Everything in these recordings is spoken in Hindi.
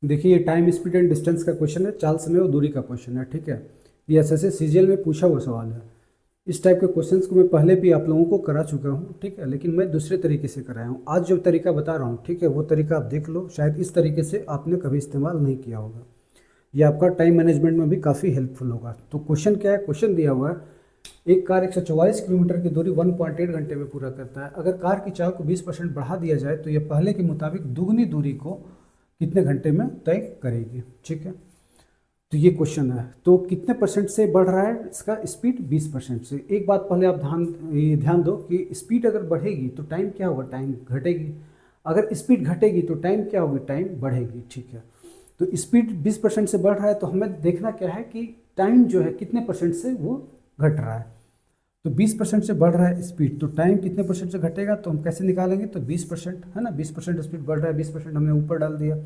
देखिए ये टाइम स्पीड एंड डिस्टेंस का क्वेश्चन है, चाल समय और दूरी का क्वेश्चन है। ठीक है, ये एसएससी सीजीएल में पूछा हुआ सवाल है। इस टाइप के क्वेश्चंस को मैं पहले भी आप लोगों को करा चुका हूँ। ठीक है, लेकिन मैं दूसरे तरीके से कराया हूँ। आज जो तरीका बता रहा हूँ, ठीक है, वो तरीका आप देख लो, शायद इस तरीके से आपने कभी इस्तेमाल नहीं किया होगा। ये आपका टाइम मैनेजमेंट में भी काफ़ी हेल्पफुल होगा। तो क्वेश्चन क्या है, क्वेश्चन दिया हुआ है, एक कार 144 किलोमीटर की दूरी 1.8 घंटे में पूरा करता है। अगर कार की चाल को 20% बढ़ा दिया जाए तो यह पहले के मुताबिक दुगनी दूरी को कितने घंटे में तय करेगी। ठीक है, तो ये क्वेश्चन है। तो कितने परसेंट से बढ़ रहा है इसका स्पीड? 20% से। एक बात पहले आप ध्यान दो कि स्पीड अगर बढ़ेगी तो टाइम क्या होगा? टाइम घटेगी। अगर स्पीड घटेगी तो टाइम क्या होगी? टाइम बढ़ेगी। ठीक है, तो स्पीड 20% से बढ़ रहा है तो हमें देखना क्या है कि टाइम जो है कितने परसेंट से वो घट रहा है। तो 20% से बढ़ रहा है स्पीड, तो टाइम कितने परसेंट से घटेगा? तो हम कैसे निकालेंगे? तो 20% है ना, 20% स्पीड बढ़ रहा है, 20% हमने ऊपर डाल दिया।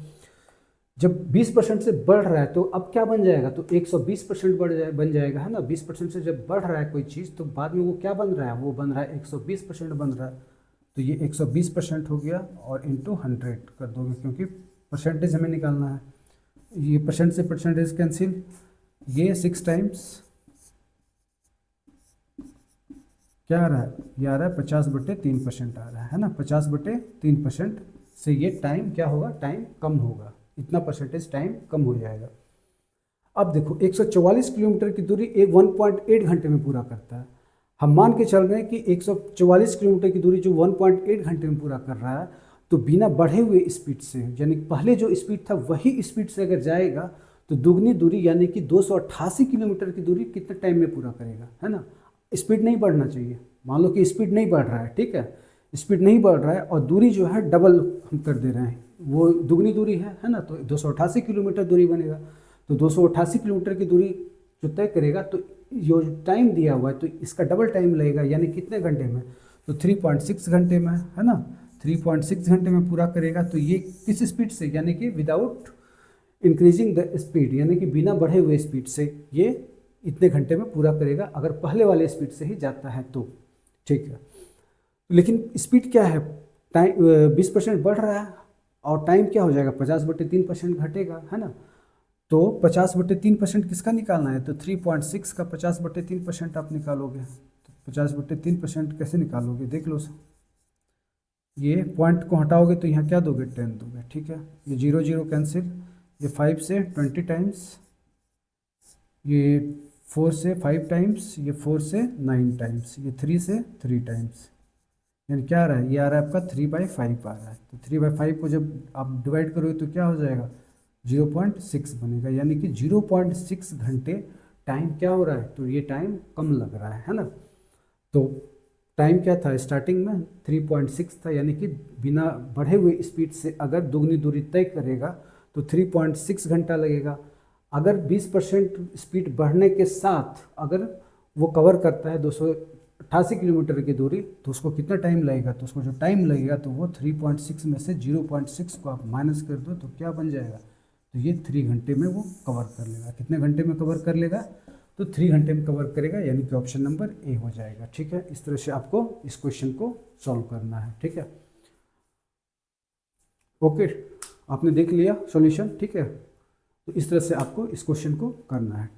जब 20% से बढ़ रहा है तो अब क्या बन जाएगा? तो 120% बन जाएगा, है ना। 20% से जब बढ़ रहा है कोई चीज़ तो बाद में वो क्या बन रहा है? वो बन रहा है 120% बन रहा है। तो ये 120% हो गया और इंटू 100 कर दोगे, क्योंकि परसेंटेज हमें निकालना है। ये परसेंट से परसेंटेज कैंसिल, ये 6 टाइम्स क्या आ रहा है? ये आ रहा है 50/3% आ रहा है ना। 50/3% से ये टाइम क्या होगा? टाइम कम होगा, इतना परसेंटेज टाइम कम हो जाएगा। अब देखो 144 किलोमीटर की दूरी एक 1.8 घंटे में पूरा करता है। हम मान के चल रहे हैं कि 144 किलोमीटर की दूरी जो 1.8 घंटे में पूरा कर रहा है, तो बिना बढ़े हुए स्पीड से, यानी पहले जो स्पीड था वही स्पीड से अगर जाएगा तो दुगनी दूरी यानी कि 288 किलोमीटर की दूरी कितने टाइम में पूरा करेगा, है ना। स्पीड नहीं बढ़ना चाहिए। मान लो कि स्पीड नहीं बढ़ रहा है, ठीक है, स्पीड नहीं बढ़ रहा है और दूरी जो है डबल हम कर दे रहे हैं, वो दुगनी दूरी है ना, तो 288 किलोमीटर दूरी बनेगा। तो 288 किलोमीटर की दूरी जो तय करेगा तो जो टाइम दिया हुआ है तो इसका डबल टाइम लगेगा, यानी कितने घंटे में? तो 3.6 घंटे में, है ना। 3.6 घंटे में पूरा करेगा। तो ये किस स्पीड से? यानी कि विदाउट इंक्रीजिंग द स्पीड, यानी कि बिना बढ़े हुए स्पीड से ये इतने घंटे में पूरा करेगा, अगर पहले वाले स्पीड से ही जाता है तो। ठीक है, लेकिन स्पीड क्या है? टाइम 20% बढ़ रहा है और टाइम क्या हो जाएगा? 50/3% घटेगा, है ना। तो 50/3% किसका निकालना है? तो 3.6 का 50/3% आप निकालोगे। तो 50/3% कैसे निकालोगे? देख लो। ये पॉइंट को हटाओगे तो यहाँ क्या दोगे? 10 दोगे। ठीक है, ये 0 0 कैंसिल, ये 5 से 20 टाइम्स, ये 4 से 5 टाइम्स, ये 4 से 9 टाइम्स, ये 3 से 3 टाइम्स, यानी क्या आ रहा है? ये आ रहा है आपका 3/5 आ रहा है। तो 3/5 को जब आप डिवाइड करोगे तो क्या हो जाएगा? 0.6 बनेगा, यानी कि 0.6 घंटे टाइम क्या हो रहा है? तो ये टाइम कम लग रहा है ना। तो टाइम क्या था स्टार्टिंग में? 3.6 था, यानी कि बिना बढ़े हुए स्पीड से अगर दुगनी दूरी तय करेगा तो 3.6 घंटा लगेगा। अगर 20% स्पीड बढ़ने के साथ अगर वो कवर करता है 288 किलोमीटर की दूरी, तो उसको कितना टाइम लगेगा? तो उसको जो टाइम लगेगा तो वो 3.6 में से 0.6 को आप माइनस कर दो तो क्या बन जाएगा? तो ये 3 घंटे में वो कवर कर लेगा। कितने घंटे में कवर कर लेगा? तो 3 घंटे में कवर करेगा, यानी कि ऑप्शन नंबर ए हो जाएगा। ठीक है, इस तरह से आपको इस क्वेश्चन को सॉल्व करना है। ठीक है, ओके, आपने देख लिया सॉल्यूशन। ठीक है, तो इस तरह से आपको इस क्वेश्चन को करना है।